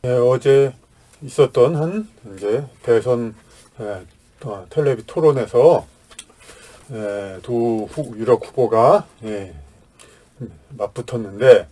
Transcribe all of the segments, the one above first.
어제 있었던 한 이제 대선 텔레비 토론에서 두 유력 후보가 맞붙었는데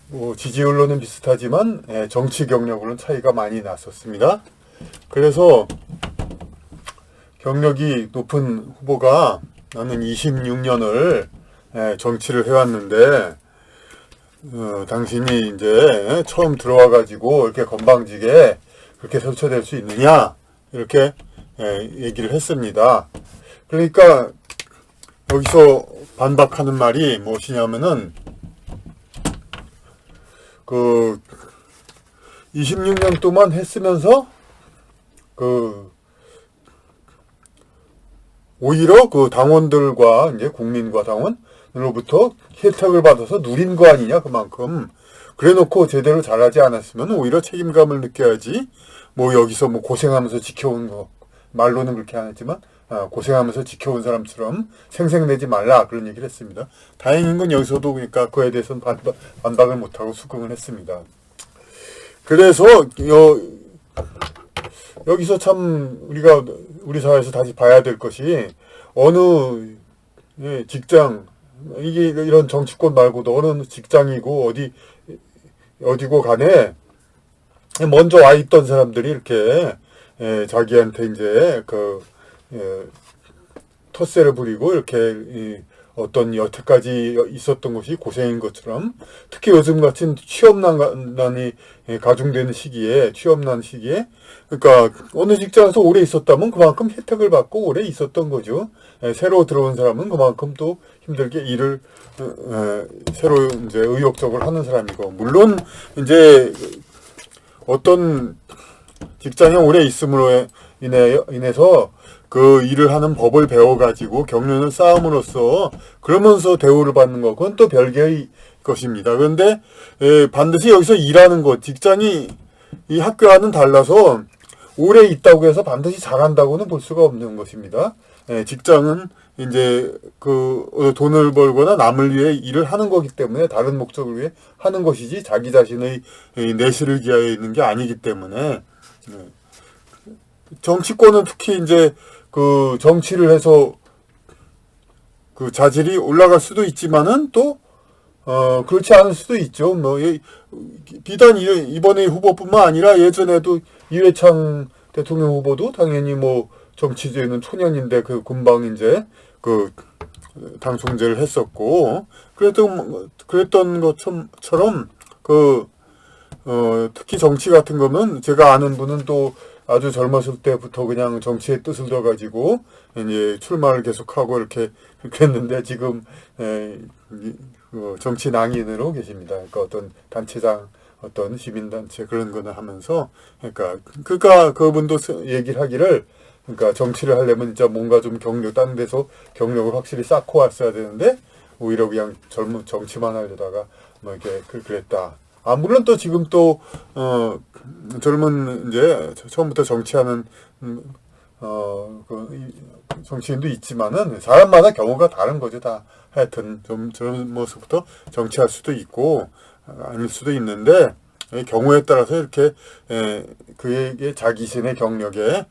뭐 지지율로는 비슷하지만 정치 경력으로는 차이가 많이 났었습니다. 그래서 경력이 높은 후보가 나는 26년을 정치를 해왔는데 당신이 이제 처음 들어와가지고 이렇게 건방지게 그렇게 설쳐될 수 있느냐 이렇게 얘기를 했습니다. 그러니까 여기서 반박하는 말이 무엇이냐면은 그 26년 동안 했으면서 오히려 그 당원들과 이제 국민과 당원으로부터 혜택을 받아서 누린 거 아니냐 그만큼. 그래놓고 제대로 잘하지 않았으면 오히려 책임감을 느껴야지. 뭐 여기서 뭐 고생하면서 지켜온 거 말로는 그렇게 안 했지만 고생하면서 지켜온 사람처럼 생색내지 말라 그런 얘기를 했습니다. 다행인 건 여기서도 그러니까 그에 대해서는 반박을 못하고 수긍을 했습니다. 그래서 여기서 참 우리 사회에서 다시 봐야 될 것이 어느 직장 이게 이런 정치권 말고도 어느 직장이고 어디고 간에 먼저 와 있던 사람들이 이렇게 자기한테 이제 텃세를 부리고 이렇게 어떤 여태까지 있었던 것이 고생인 것처럼 특히 요즘 같은 취업난이 가중되는 시기에 그러니까 어느 직장에서 오래 있었다면 그만큼 혜택을 받고 오래 있었던 거죠. 새로 들어온 사람은 그만큼 또 힘들게 일을 새로 이제 의욕적으로 하는 사람이고, 물론 이제 어떤 직장에 오래 있음으로 인해서 그 일을 하는 법을 배워가지고 경륜을 쌓음으로써 그러면서 대우를 받는 거, 그건 또 별개의 것입니다. 그런데 반드시 여기서 일하는 것, 직장이 이 학교와는 달라서 오래 있다고 해서 반드시 잘한다고는 볼 수가 없는 것입니다. 직장은 이제 돈을 벌거나 남을 위해 일을 하는 거기 때문에 다른 목적을 위해 하는 것이지 자기 자신의 내실을 기하여 있는 게 아니기 때문에 정치권은 특히 이제 정치를 해서 자질이 올라갈 수도 있지만은 또 그렇지 않을 수도 있죠. 비단 이번에 후보뿐만 아니라 예전에도 이회창 대통령 후보도 당연히 정치제는 초년인데 금방 이제 당 총재를 했었고, 그랬던 것처럼 특히 정치 같은 거는 제가 아는 분은 또 아주 젊었을 때부터 그냥 정치에 뜻을 둬가지고 이제 출마를 계속하고 이렇게 했는데 지금 정치 낭인으로 계십니다. 그러니까 어떤 단체장, 어떤 시민단체 그런 거는 하면서 그러니까 그분도 얘기를 하기를, 그러니까 정치를 하려면 진짜 뭔가 좀 딴 데서 경력을 확실히 쌓고 왔어야 되는데 오히려 그냥 정치만 하려다가 이렇게 그랬다. 물론 또 지금 또 젊은 이제 처음부터 정치하는 정치인도 있지만은 사람마다 경우가 다른 거죠. 다 하여튼 좀 저런 모습부터 정치할 수도 있고 아닐 수도 있는데 경우에 따라서 이렇게 그에게 자기신의 경력에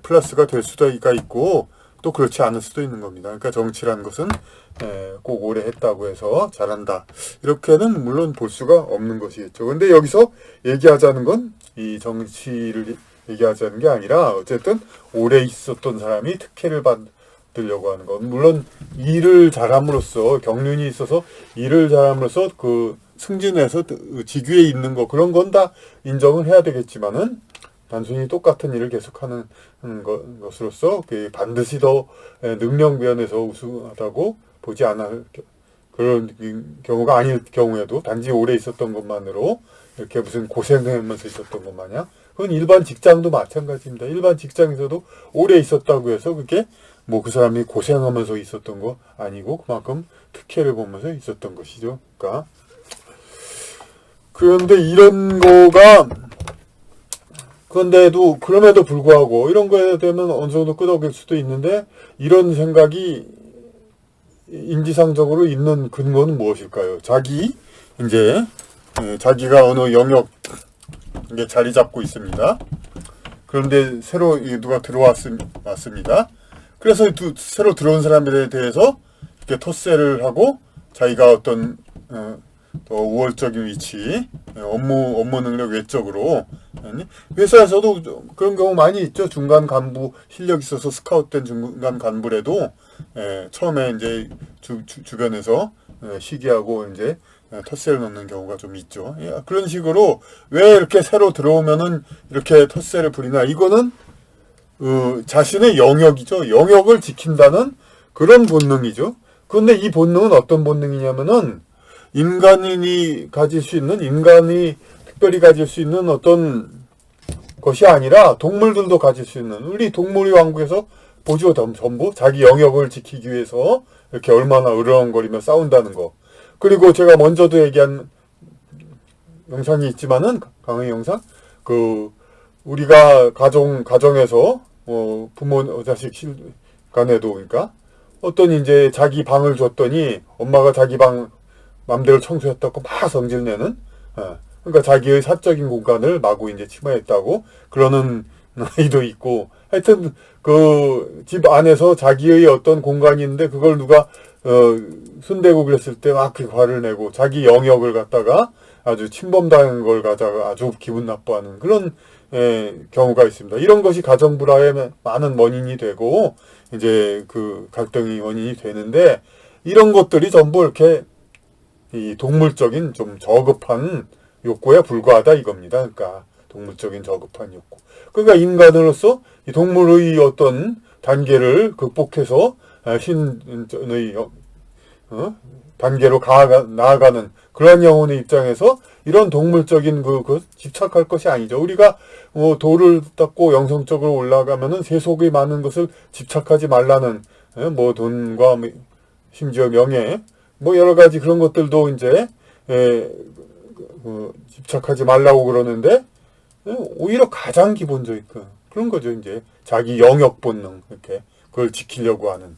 플러스가 될 수도 있고 또 그렇지 않을 수도 있는 겁니다. 그러니까 정치라는 것은 꼭 오래 했다고 해서 잘한다 이렇게는 물론 볼 수가 없는 것이겠죠. 근데 여기서 얘기하자는 건 이 정치를 얘기하자는 게 아니라 어쨌든 오래 있었던 사람이 특혜를 받으려고 하는 건, 물론 일을 잘함으로써 경륜이 있어서 일을 잘함으로써 승진해서 직위에 있는 거 그런 건 다 인정을 해야 되겠지만은 단순히 똑같은 일을 계속하는 것으로서 반드시 더 능력 면에서 우수하다고 보지 않을 그런 경우가 아닐 경우에도 단지 오래 있었던 것만으로 이렇게 무슨 고생하면서 있었던 것 마냥, 그건 일반 직장도 마찬가지입니다. 일반 직장에서도 오래 있었다고 해서 그게 그 사람이 고생하면서 있었던 거 아니고 그만큼 특혜를 보면서 있었던 것이죠. 그런데 이런 거가 그럼에도 불구하고 이런 거에 되면 어느 정도 끄덕일 수도 있는데, 이런 생각이 인지상적으로 있는 근거는 무엇일까요? 자기 이제 자기가 어느 영역에 자리 잡고 있습니다. 그런데 새로 누가 왔습니다. 그래서 새로 들어온 사람들에 대해서 이렇게 텃세를 하고 자기가 어떤 더 우월적인 위치, 업무 능력 외적으로, 회사에서도 그런 경우 많이 있죠. 중간 간부 실력 있어서 스카웃된 중간 간부라도 처음에 이제 주변에서 시기하고 이제 텃세를 넣는 경우가 좀 있죠. 그런 식으로 왜 이렇게 새로 들어오면은 이렇게 텃세를 부리나? 이거는 자신의 영역이죠. 영역을 지킨다는 그런 본능이죠. 그런데 이 본능은 어떤 본능이냐면은 인간이 가질 수 있는, 인간이 특별히 가질 수 있는 어떤 것이 아니라 동물들도 가질 수 있는, 우리 동물의 왕국에서 보죠. 전부 자기 영역을 지키기 위해서 이렇게 얼마나 으르렁거리며 싸운다는 거. 그리고 제가 먼저도 얘기한 영상이 있지만은, 강의 영상, 우리가 가정에서 부모 자식 간에도, 그러니까 어떤 이제 자기 방을 줬더니 엄마가 자기 방 맘대로 청소했다고 막 성질내는, 그러니까 자기의 사적인 공간을 마구 이제 침해했다고 그러는 아이도 있고, 하여튼 그 집 안에서 자기의 어떤 공간이 있는데 그걸 누가 손대고 그랬을 때 막 그 화를 내고 자기 영역을 갖다가 아주 침범당한 걸 가져가 아주 기분 나빠하는 그런 경우가 있습니다. 이런 것이 가정 불화의 많은 원인이 되고 이제 그 갈등이 원인이 되는데, 이런 것들이 전부 이렇게 이 동물적인 좀 저급한 욕구에 불과하다 이겁니다. 그러니까 동물적인 저급한 욕구. 그러니까 인간으로서 이 동물의 어떤 단계를 극복해서 신의 단계로 나아가는 그런 영혼의 입장에서 이런 동물적인 집착할 것이 아니죠. 우리가 돌을 닦고 영성적으로 올라가면은 세속의 많은 것을 집착하지 말라는, 돈과 심지어 명예, 여러 가지 그런 것들도 이제 집착하지 말라고 그러는데, 오히려 가장 기본적인 그런 거죠. 이제 자기 영역 본능, 이렇게 그걸 지키려고 하는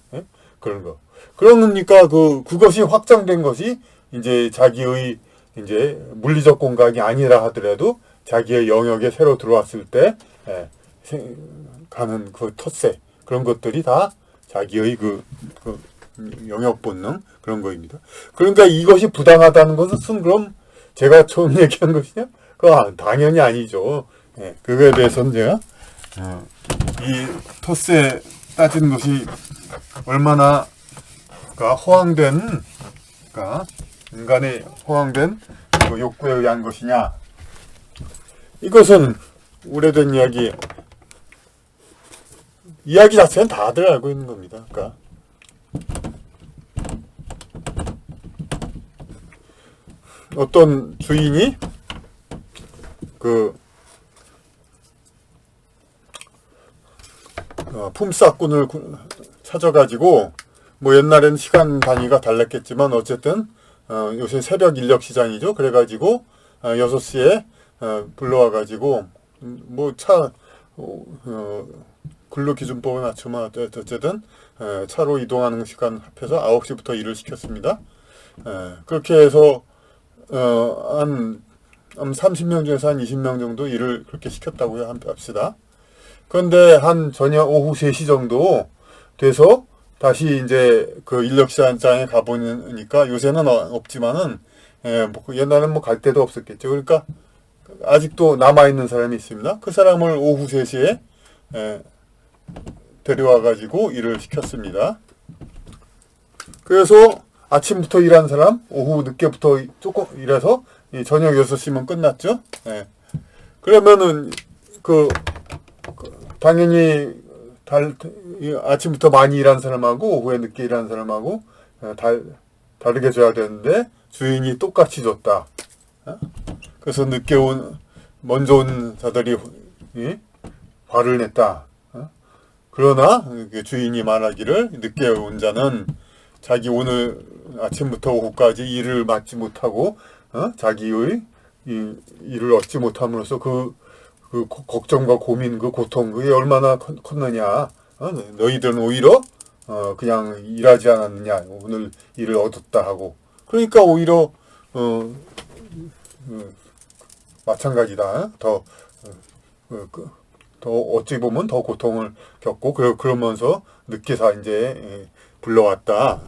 그런 거. 그러니까 그것이 확장된 것이 이제 자기의 이제 물리적 공간이 아니라 하더라도 자기의 영역에 새로 들어왔을 때 가는 그 텃세, 그런 것들이 다 자기의 영역 본능, 그런 거입니다. 그러니까 이것이 부당하다는 것은 그럼 제가 처음 얘기한 것이냐? 당연히 아니죠. 그거에 대해서는 제가 이 텃세 따지는 것이 얼마나 허황된, 인간의 허황된 욕구에 의한 것이냐. 이것은 오래된 이야기 자체는 다들 알고 있는 겁니다. 그러니까 어떤 주인이 품삯꾼을 찾아가지고, 옛날에는 시간 단위가 달랐겠지만 어쨌든 요새 새벽 인력 시장이죠. 그래가지고 6시에 불러와가지고 근로기준법에 맞추면 어쨌든 차로 이동하는 시간 합해서 9시부터 일을 시켰습니다. 그렇게 해서 한 30명 중에서 한 20명 정도 일을 그렇게 시켰다고요. 합시다. 그런데 한 저녁 오후 3시 정도 돼서 다시 이제 그 인력시장에 가보니까, 요새는 없지만은, 옛날에는 갈 데도 없었겠죠. 그러니까 아직도 남아있는 사람이 있습니다. 그 사람을 오후 3시에 데려와가지고 일을 시켰습니다. 그래서 아침부터 일한 사람, 오후 늦게부터 조금 일해서 저녁 6시면 끝났죠. 그러면은 당연히 아침부터 많이 일한 사람하고 오후에 늦게 일한 사람하고 다르게 줘야 되는데 주인이 똑같이 줬다. 그래서 먼저 온 자들이 화를 냈다. 그러나 주인이 말하기를 늦게 온 자는 자기 오늘 아침부터 오후까지 일을 맡지 못하고 자기의 일을 얻지 못함으로써 그 걱정과 고민, 그 고통, 그게 얼마나 컸느냐. 너희들은 오히려 그냥 일하지 않았느냐. 오늘 일을 얻었다 하고. 그러니까 오히려 마찬가지다. 더 어찌 보면 더 고통을 겪고 그러면서 늦게서 이제 불러왔다.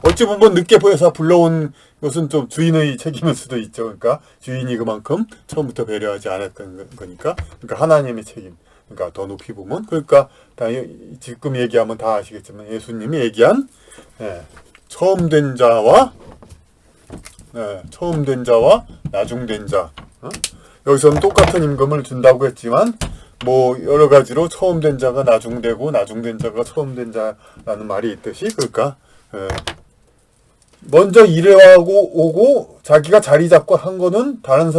어찌 보면 늦게 보여서 불러온 것은 좀 주인의 책임일 수도 있죠. 그러니까 주인이 그만큼 처음부터 배려하지 않았던 거니까. 그러니까 하나님의 책임. 그러니까 더 높이 보면. 그러니까 지금 얘기하면 다 아시겠지만 예수님이 얘기한 처음 된 자와 나중된 자. 여기서는 똑같은 임금을 준다고 했지만 뭐 여러 가지로 처음 된 자가 나중되고 나중된 자가 처음 된 자라는 말이 있듯이 그러니까 먼저 일해하고 오고 자기가 자리 잡고 한 거는 다른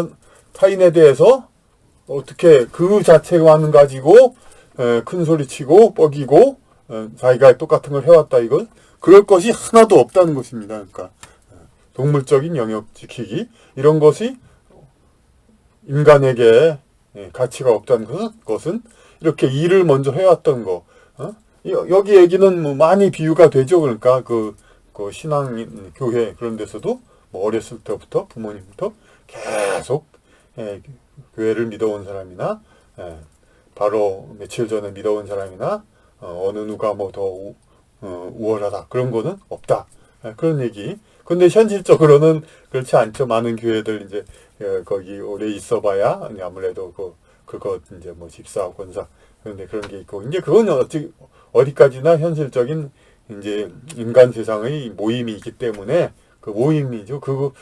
타인에 대해서 어떻게 그 자체만 가지고 큰 소리 치고 뻐기고 자기가 똑같은 걸 해왔다 이건 그럴 것이 하나도 없다는 것입니다. 그러니까 동물적인 영역 지키기 이런 것이 인간에게 가치가 없다는 것은 이렇게 일을 먼저 해왔던 거. 여기 얘기는 뭐 많이 비유가 되죠. 그러니까 그 신앙 교회 그런 데서도 뭐 어렸을 때부터 부모님부터 계속 교회를 믿어온 사람이나 바로 며칠 전에 믿어온 사람이나 어느 누가 뭐 더 우월하다 그런 거는 없다. 그런 얘기. 근데 현실적으로는 그렇지 않죠. 많은 교회들 이제 거기 오래 있어봐야 아무래도 그거 이제 뭐 집사 권사 그런데 그런 게 있고 이제 그건 어디까지나 현실적인 이제 인간 세상의 모임이기 때문에 그 모임이죠. 그건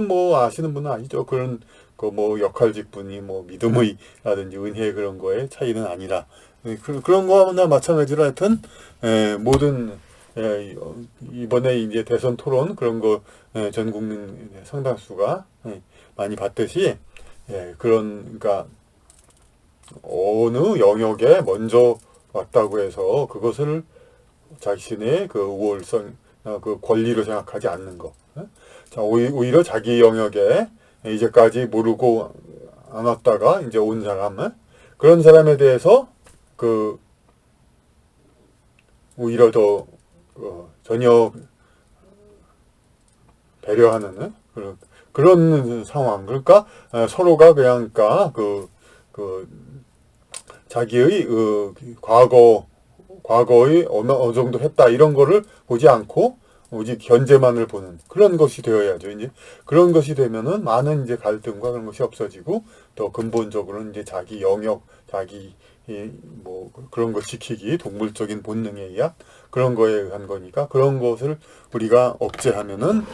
뭐 아시는 분은 아시죠. 그런 뭐 역할직분이 뭐 믿음의라든지 은혜 그런 거에 차이는 아니라 그런 거나 마찬가지로 하여튼 모든 이번에 이제 대선 토론 그런 거 전 국민 상당수가 많이 봤듯이 그러니까 어느 영역에 먼저 왔다고 해서 그것을 자신의 그 우월성, 그 권리로 생각하지 않는 거. 자, 오히려 자기 영역에 이제까지 모르고 안 왔다가 이제 온 사람은 그런 사람에 대해서 오히려 더 전혀 배려하는 그런 상황. 그러니까 서로가 그냥 그러니까 자기의 과거의 어느 정도 했다 이런 거를 보지 않고 오직 현재만을 보는 그런 것이 되어야죠. 이제 그런 것이 되면은 많은 이제 갈등과 그런 것이 없어지고 더 근본적으로는 이제 자기 영역, 자기 뭐 그런 거 지키기 동물적인 본능에 의한 그런 거에 의한 거니까 그런 것을 우리가 억제하면은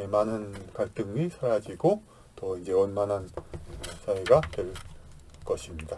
많은 갈등이 사라지고 더 이제 원만한 사회가 될 것입니다.